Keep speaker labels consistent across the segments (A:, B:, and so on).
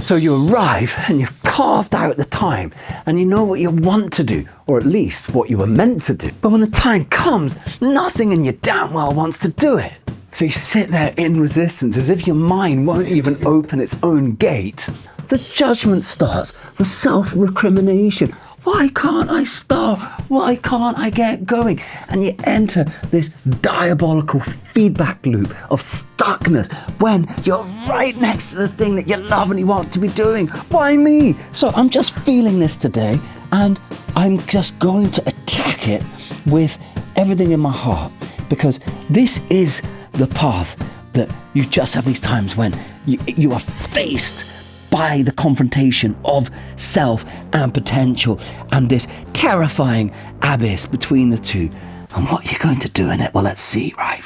A: So you arrive and you've carved out the time and you know what you want to do, or at least what you were meant to do. But when the time comes, nothing in you damn well wants to do it. So you sit there in resistance as if your mind won't even open its own gate. The judgment starts, the self-recrimination. Why can't I start? Why can't I get going? And you enter this diabolical feedback loop of stuckness when you're right next to the thing that you love and you want to be doing. Why me? So I'm just feeling this today and I'm just going to attack it with everything in my heart, because this is the path that you just have these times when you are faced by the confrontation of self and potential and this terrifying abyss between the two. And what you're going to do in it, well, let's see, right?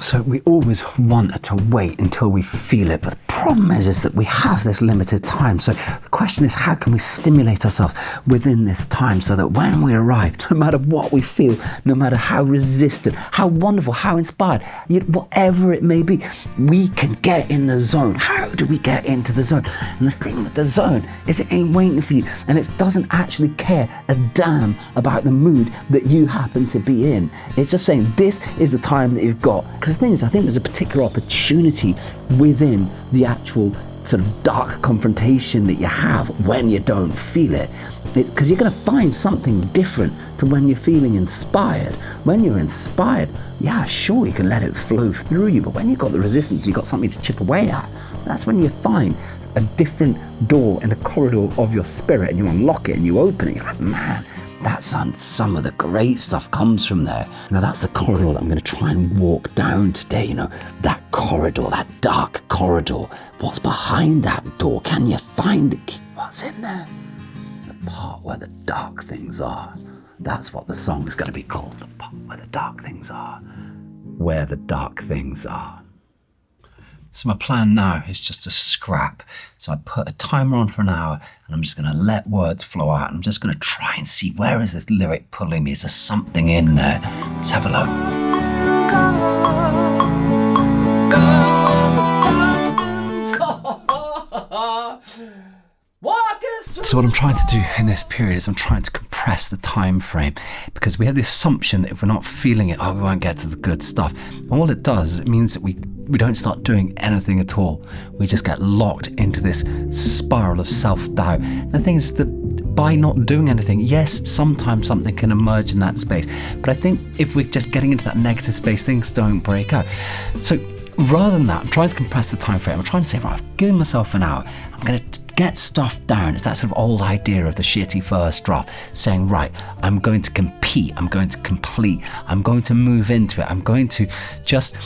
A: So we always want to wait until we feel it, but the problem is that we have this limited time. So the question is, how can we stimulate ourselves within this time so that when we arrive, no matter what we feel, no matter how resistant, how wonderful, how inspired, whatever it may be, we can get in the zone. How do we get into the zone? And the thing with the zone is it ain't waiting for you, and it doesn't actually care a damn about the mood that you happen to be in. It's just saying this is the time that you've got. Because the thing is, I think there's a particular opportunity within the actual sort of dark confrontation that you have when you don't feel it. It's because you're going to find something different to when you're feeling inspired. When you're inspired, yeah, sure, you can let it flow through you, but when you've got the resistance, you've got something to chip away at, that's when you find a different door in a corridor of your spirit, and you unlock it and you open it. You're like, man, that's some of the great stuff comes from there. That's the corridor that I'm going to try and walk down today. That corridor, that dark corridor. What's behind that door? Can you find the key? What's in there? The part where the dark things are. That's what the song is going to be called. The part where the dark things are. Where the dark things are. So my plan now is just to scrap. So I put a timer on for an hour and I'm just going to let words flow out. And I'm just going to try and see, where is this lyric pulling me? Is there something in there? Let's have a look. So what I'm trying to do in this period is I'm trying to compress the time frame, because we have the assumption that if we're not feeling it, we won't get to the good stuff. And all it does is it means that we don't start doing anything at all. We just get locked into this spiral of self-doubt. And the thing is that by not doing anything, yes, sometimes something can emerge in that space. But I think if we're just getting into that negative space, things don't break out. So rather than that, I'm trying to compress the time frame. I'm trying to say, right, I'm giving myself an hour. I'm going to get stuff down. It's that sort of old idea of the shitty first draft, saying, right, I'm going to compete, I'm going to complete, I'm going to move into it, I'm going to just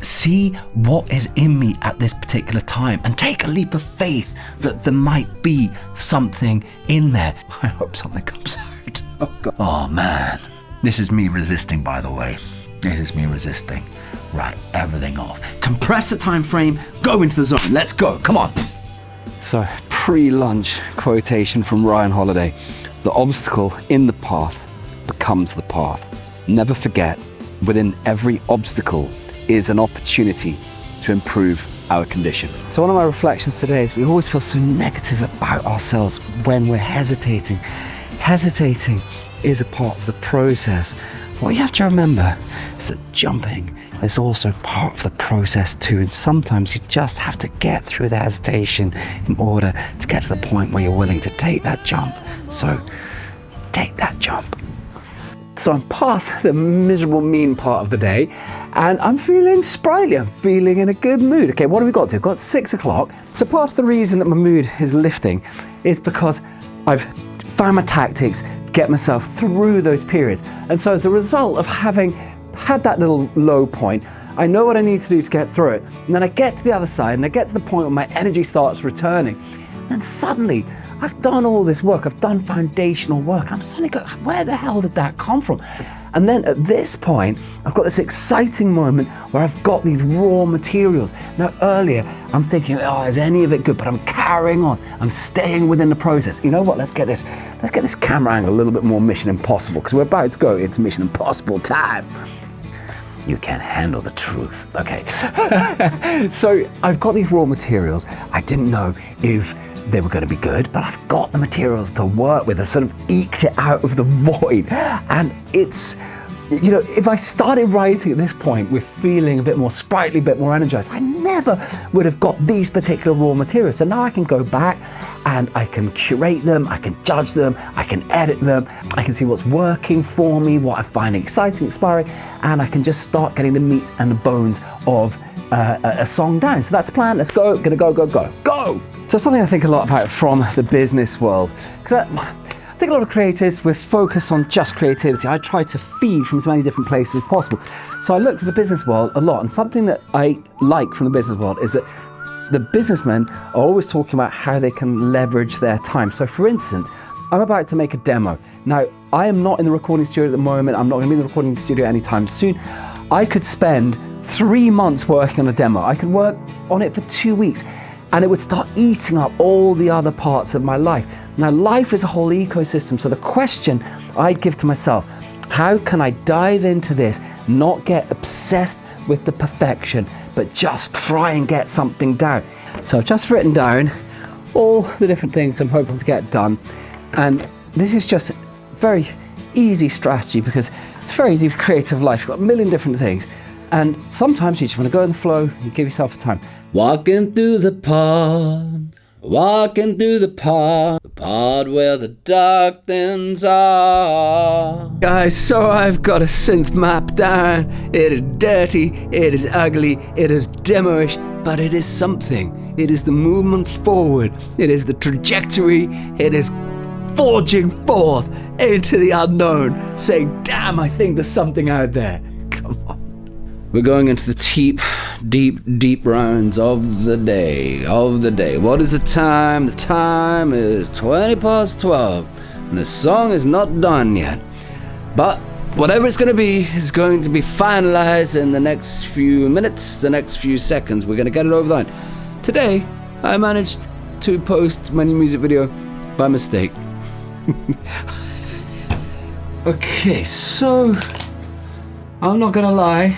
A: see what is in me at this particular time and take a leap of faith that there might be something in there. I hope something comes out. Oh, God. Oh man, this is me resisting, by the way. This is me resisting. Right, everything off. Compress the time frame, go into the zone. Let's go, come on. So, pre-lunch quotation from Ryan Holiday: the obstacle in the path becomes the path. Never forget, within every obstacle is an opportunity to improve our condition. So one of my reflections today is we always feel so negative about ourselves when we're hesitating. Hesitating is a part of the process. What you have to remember is that jumping is also part of the process too, and sometimes you just have to get through the hesitation in order to get to the point where you're willing to take that jump. So take that jump. So I'm past the miserable mean part of the day and I'm feeling sprightly, I'm feeling in a good mood. Okay, what have we got to? We've got 6 o'clock. So part of the reason that my mood is lifting is because I've found my tactics to get myself through those periods. And so as a result of having had that little low point, I know what I need to do to get through it. And then I get to the other side and I get to the point where my energy starts returning. And suddenly I've done all this work, I've done foundational work. I'm suddenly going, where the hell did that come from? And then at this point, I've got this exciting moment where I've got these raw materials. Now earlier, I'm thinking, is any of it good? But I'm carrying on, I'm staying within the process. You know what, let's get this camera angle a little bit more Mission Impossible, because we're about to go into Mission Impossible time. you can handle the truth. Okay, so I've got these raw materials. I didn't know if they were going to be good, but I've got the materials to work with. I sort of eked it out of the void. And it's, you know, if I started writing at this point with feeling a bit more sprightly, a bit more energized, I never would have got these particular raw materials. So now I can go back and I can curate them, I can judge them, I can edit them, I can see what's working for me, what I find exciting, inspiring, and I can just start getting the meat and the bones of a song down. So that's the plan. Let's go. Gonna go. So something I think a lot about from the business world, because I think a lot of creatives, we're focused on just creativity. I try to feed from as many different places as possible. So I looked at the business world a lot, and something that I like from the business world is that the businessmen are always talking about how they can leverage their time. So for instance, I'm about to make a demo. Now, I am not in the recording studio at the moment. I'm not going to be in the recording studio anytime soon. I could spend 3 months working on a demo. I could work on it for 2 weeks, and it would start eating up all the other parts of my life. Now, life is a whole ecosystem. So the question I'd give to myself, how can I dive into this, not get obsessed with the perfection, but just try and get something down? So I've just written down all the different things I'm hoping to get done. And this is just a very easy strategy, because it's very easy with creative life. You've got a million different things. And sometimes you just want to go in the flow and give yourself time. Walking through the pond, the pod where the dark things are. Guys, so I've got a synth map down. It is dirty, it is ugly, it is demo-ish, but it is something. It is the movement forward. It is the trajectory. It is forging forth into the unknown, saying, damn, I think there's something out there. Come on. We're going into the deep rounds of the day. What is the time? The time is 20 past 12, and the song is not done yet. But whatever it's going to be is going to be finalized in the next few minutes, the next few seconds. We're going to get it over the line. Today, I managed to post my new music video by mistake. Okay, so I'm not going to lie.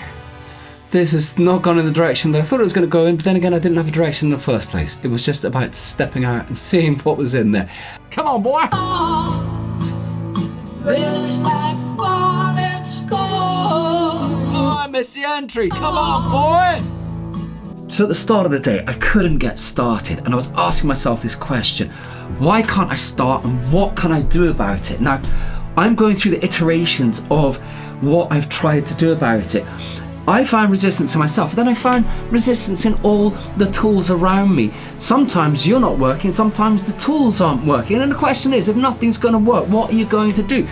A: This has not gone in the direction that I thought it was going to go in, but then again, I didn't have a direction in the first place. It was just about stepping out and seeing what was in there. Come on, boy! Oh, I missed the entry. Come on, boy! So at the start of the day, I couldn't get started, and I was asking myself this question: why can't I start, and what can I do about it? Now, I'm going through the iterations of what I've tried to do about it. I found resistance in myself, then I found resistance in all the tools around me. Sometimes you're not working, sometimes the tools aren't working. And the question is, if nothing's going to work, what are you going to do?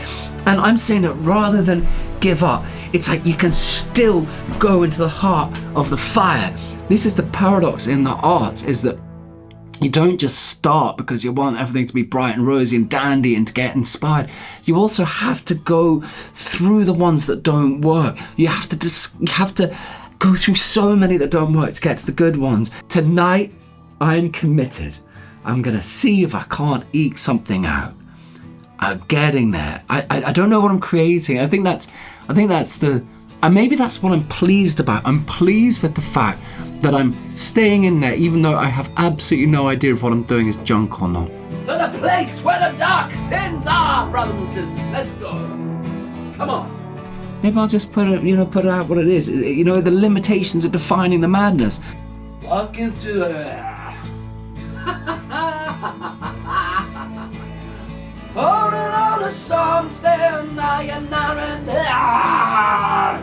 A: And I'm saying that rather than give up, it's like you can still go into the heart of the fire. This is the paradox in the arts, is that you don't just start because you want everything to be bright and rosy and dandy and to get inspired. You also have to go through the ones that don't work. You have to go through so many that don't work to get to the good ones. Tonight, I'm committed. I'm gonna see if I can't eke something out. I'm getting there. I don't know what I'm creating. I think that's the, and maybe that's what I'm pleased about. I'm pleased with the fact that I'm staying in there, even though I have absolutely no idea if what I'm doing is junk or not. To the place where the dark things are, brothers and sisters. Let's go. Come on. Maybe I'll just put it out what it is. You know, the limitations of defining the madness. Walking through there. Holding on to something, now you're not in there.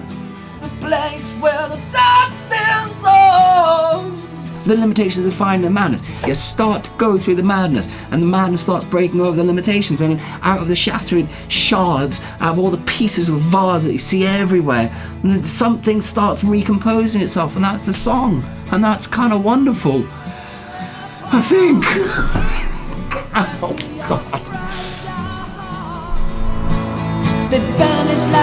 A: The place where the dark things are. The limitations of finding the madness. You start to go through the madness, and the madness starts breaking over the limitations, and out of the shattering shards, out of all the pieces of vase that you see everywhere, and then something starts recomposing itself, and that's the song, and that's kind of wonderful, I think. Oh God.
B: They vanish like